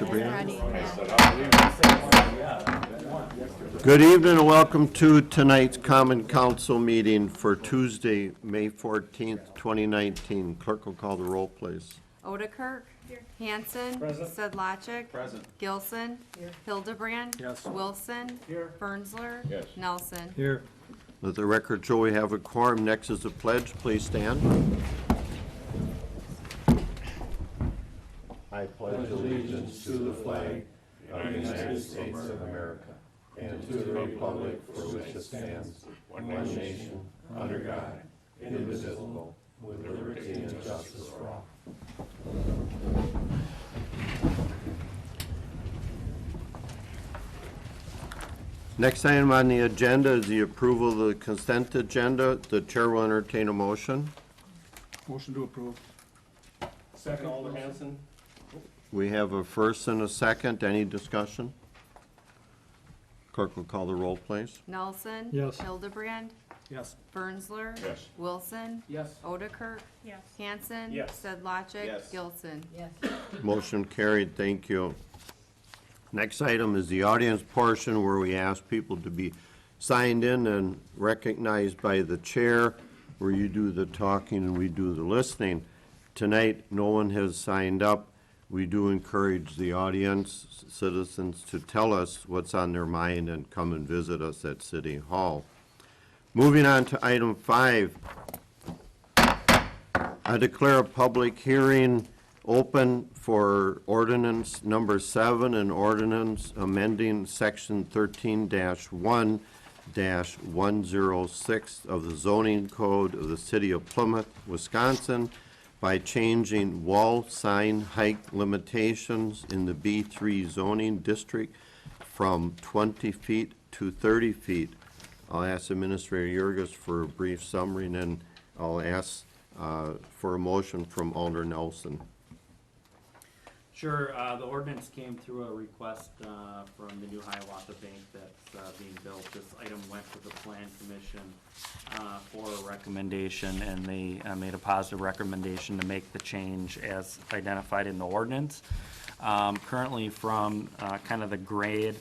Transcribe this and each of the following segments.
Mr. Brian. Ready, yeah. Good evening and welcome to tonight's Common Council meeting for Tuesday, May 14th, 2019. Clerk will call the roll, please. Odekirk. Hanson. Sedlacek. Gilson. Hildebrand. Yes. Wilson. Fernsler. Yes. Nelson. Here. Let the record show we have a quorum. Next is the pledge. Please stand. I pledge allegiance to the flag of the United States of America and to the republic for which it stands, one nation, under God, indivisible, with liberty and justice for all. Next item on the agenda is the approval of the consent agenda. The chair will entertain a motion. Motion to approve. Second, Alder Hanson. We have a first and a second. Any discussion? Clerk will call the roll, please. Nelson. Yes. Hildebrand. Yes. Fernsler. Yes. Wilson. Yes. Odekirk. Yes. Hanson. Yes. Sedlacek. Yes. Gilson. Yes. Motion carried. Thank you. Next item is the audience portion where we ask people to be signed in and recognized by the chair, where you do the talking and we do the listening. Tonight, no one has signed up. We do encourage the audience, citizens, to tell us what's on their mind and come and visit us at City Hall. Moving on to item 5. I declare a public hearing open for ordinance number 7, an ordinance amending section 13-1-106 of the zoning code of the city of Plymouth, Wisconsin, by changing wall sign height limitations in the B3 zoning district from 20 feet to 30 feet. I'll ask Administrator Jurgis for a brief summary, and then I'll ask for a motion from Alder Nelson. Sure. The ordinance came through a request from the new Hiawatha Bank that's being built. This item went to the Plan Commission for a recommendation, and they made a positive recommendation to make the change as identified in the ordinance. Currently, from kind of the grade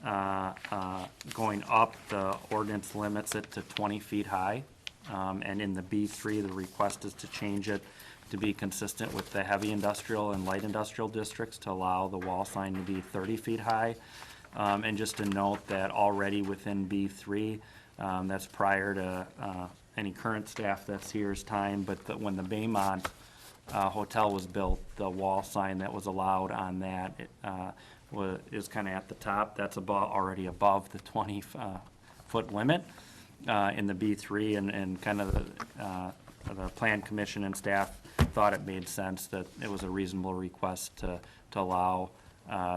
going up, the ordinance limits it to 20 feet high. And in the B3, the request is to change it to be consistent with the heavy industrial and light industrial districts to allow the wall sign to be 30 feet high. And just to note that already within B3, that's prior to any current staff that's here's time, but when the Baymont Hotel was built, the wall sign that was allowed on that is kind of at the top. That's already above the 20-foot limit in the B3, and kind of the Plan Commission and staff thought it made sense that it was a reasonable request to allow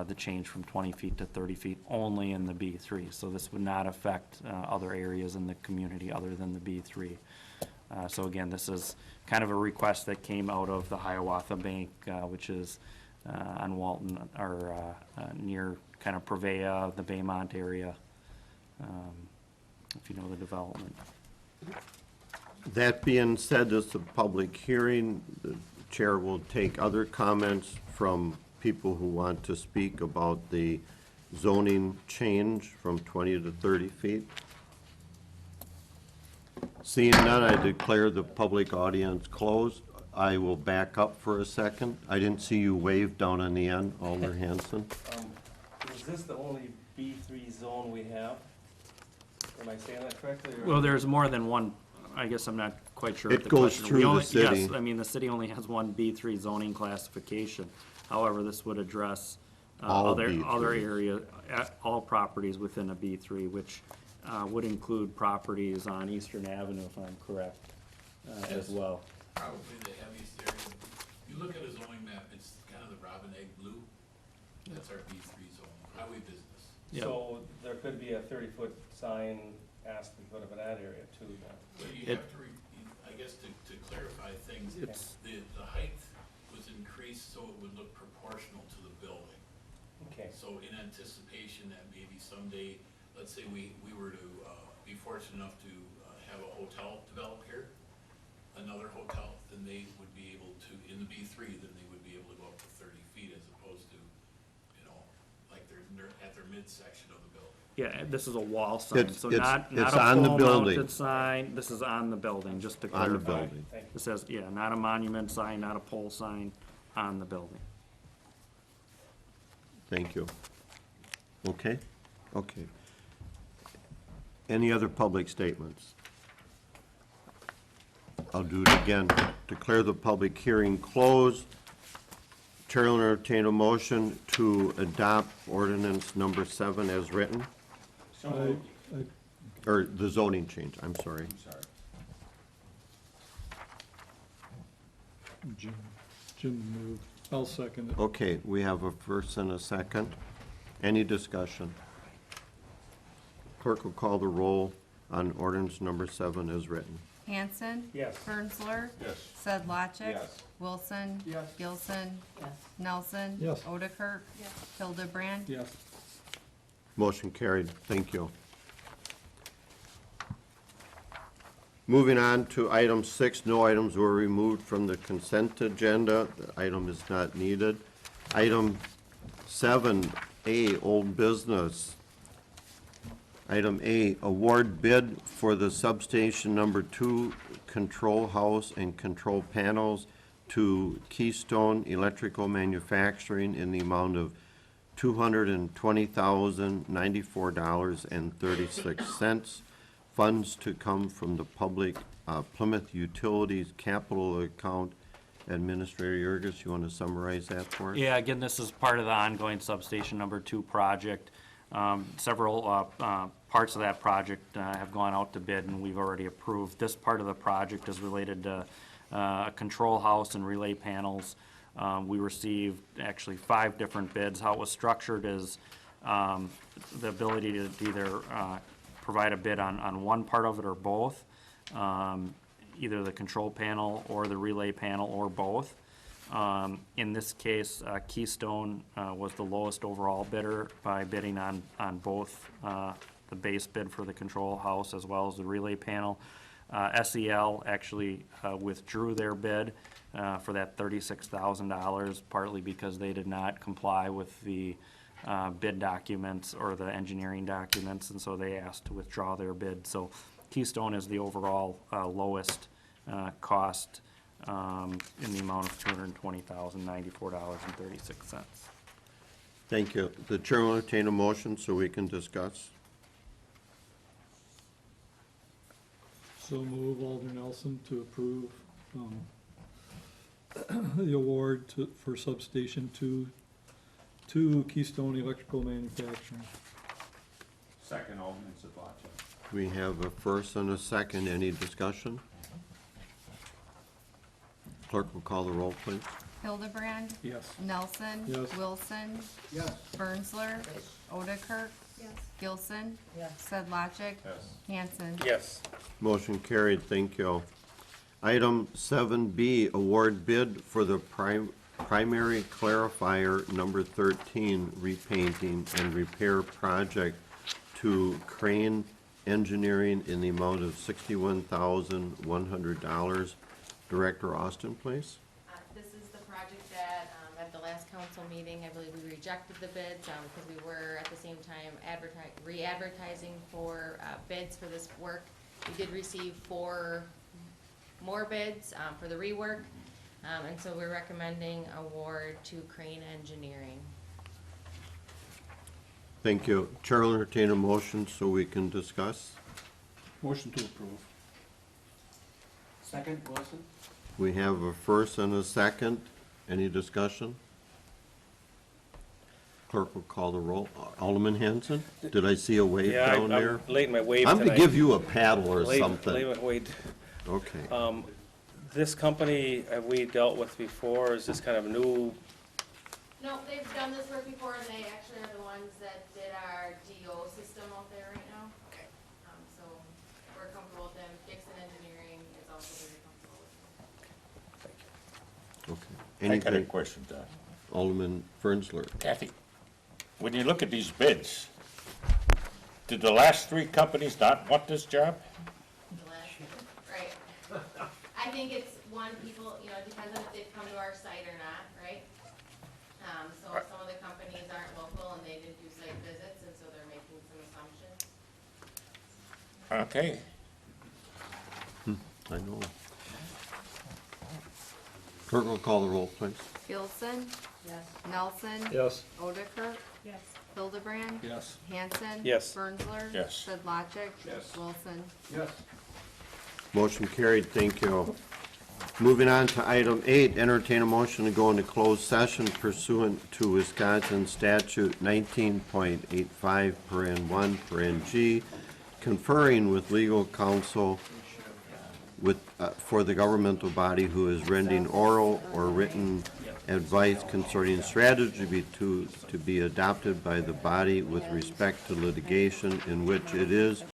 the change from 20 feet to 30 feet only in the B3. So this would not affect other areas in the community other than the B3. So again, this is kind of a request that came out of the Hiawatha Bank, which is on Walton, or near kind of Prevea, the Baymont area, if you know the development. That being said, this is a public hearing. The chair will take other comments from people who want to speak about the zoning change from 20 to 30 feet. Seeing none, I declare the public audience closed. I will back up for a second. I didn't see you wave down on the end, Alder Hanson. Is this the only B3 zone we have? Am I saying that correctly? Or? Well, there's more than one. I guess I'm not quite sure. It what the goes question- through we the only, city. Yes, I mean, the city only has one B3 zoning classification. However, this would address All other B3s. area, all properties within a B3, which would include properties on Eastern Avenue, if I'm correct, as well. Probably the heaviest area. If you look at a zoning map, it's kind of the robin egg blue. That's our B3 zone, highway business. Yep. So there could be a 30-foot sign asked to be put up in that area too then. But you It- have to, I guess to clarify things, It's- the height was increased so it would look proportional to the building. Okay. So in anticipation that maybe someday, let's say we were to be fortunate enough to have a hotel develop here, another hotel, then they would be able to, in the B3, then they would be able to go up to 30 feet as opposed to, or midsection of the building. Yeah, this is a wall sign, It's- so it's- not it's a on the pole building. mounted sign, this is on the building, just to On the clarify. building. Thank you. It says, yeah, not a monument sign, not a pole sign, on the building. Thank you. Okay? Okay. Any other public statements? I'll do it again. Declare the public hearing closed. Chair will entertain a motion to adopt ordinance number 7 as written, I, or the zoning change, I'm sorry. Jim moved. I'll second it. Okay, we have a first and a second. Any discussion? Clerk will call the roll on ordinance number 7 as written. Hanson. Yes. Furnsler. Yes. Sedlacek. Yes. Wilson. Yes. Gilson. Nelson. Yes. Odekirk. Hildebrand. Yes. Motion carried. Thank you. Moving on to item 6, no items were removed from the consent agenda. The item is not needed. Item 7A, old business. Item A, award bid for the substation number 2 control house and control panels to Keystone Electrical Manufacturing in the amount of $220,094.36. Funds to come from the public Plymouth Utilities capital account. Administrator Yurgis, you want to summarize that for us? Yeah, again, this is part of the ongoing substation number 2 project. Several parts of that project have gone out to bid, and we've already approved. This part of the project is related to a control house and relay panels. We received actually 5 different bids. How it was structured is the ability to either provide a bid on one part of it or both, either the control panel or the relay panel or both. In this case, Keystone was the lowest overall bidder by bidding on both the base bid for the control house as well as the relay panel. SEL actually withdrew their bid for that $36,000, partly because they did not comply with the bid documents or the engineering documents, and so they asked to withdraw their bid. So Keystone is the overall lowest cost in the amount of $220,094.36. Thank you. The chair will entertain a motion so we can discuss. So move Alder Nelson to approve, the award for substation 2 to Keystone Electrical Manufacturing. Second, Alderman Sedlacek. We have a first and a second. Any discussion? Clerk will call the roll, please. Hildebrand. Yes. Nelson. Yes. Wilson. Yes. Furnsler. Odekirk. Gilson. Sedlacek. Yes. Hanson. Yes. Motion carried. Thank you. Item 7B, award bid for the primary clarifier number 13 repainting and repair project to Crane Engineering in the amount of $61,100. Director Austin, please. This is the project that, at the last council meeting, I believe we rejected the bids, because we were at the same time re-advertising for, bids for this work. We did receive 4 more bids, for the rework, and so we're recommending award to Crane Engineering. Thank you. Chair will entertain a motion so we can discuss. Motion to approve. Second, Wilson? We have a first and a second. Any discussion? Clerk will call the roll. Alderman Hanson, did I see a wave Yeah, down there? I'm late in my wave I'm tonight. to give you a paddle or Late something. in my wave. Okay. This company, have we dealt with before? Is this kind of new? No, they've done this work before, and they actually are the ones that did our DO system out there right now. Okay. So we're comfortable with them. Dixon Engineering is also very comfortable with them. Okay. I got a Anything, question, Don. Alderman Fernsler? Kathy, when you look at these bids, did the last 3 companies not want this job? The last, right. I think it's one, people, you know, it depends on if they've come to our site or not, right? So some of the companies aren't local and they didn't do site visits, Okay, I know. Clerk will call the roll, please. Gilson. Nelson. Yes. Odekirk. Hildebrand. Yes. Hanson. Yes. Brensler. Yes. Sedlacek. Wilson. Motion carried, thank you. Moving on to item 8, entertain a motion to go into closed session pursuant to Wisconsin statute 19.85 paren 1 paren G, conferring with legal counsel with, for the governmental body who is rendering oral or written advice concerning strategy to be adopted by the body with respect to litigation in which it is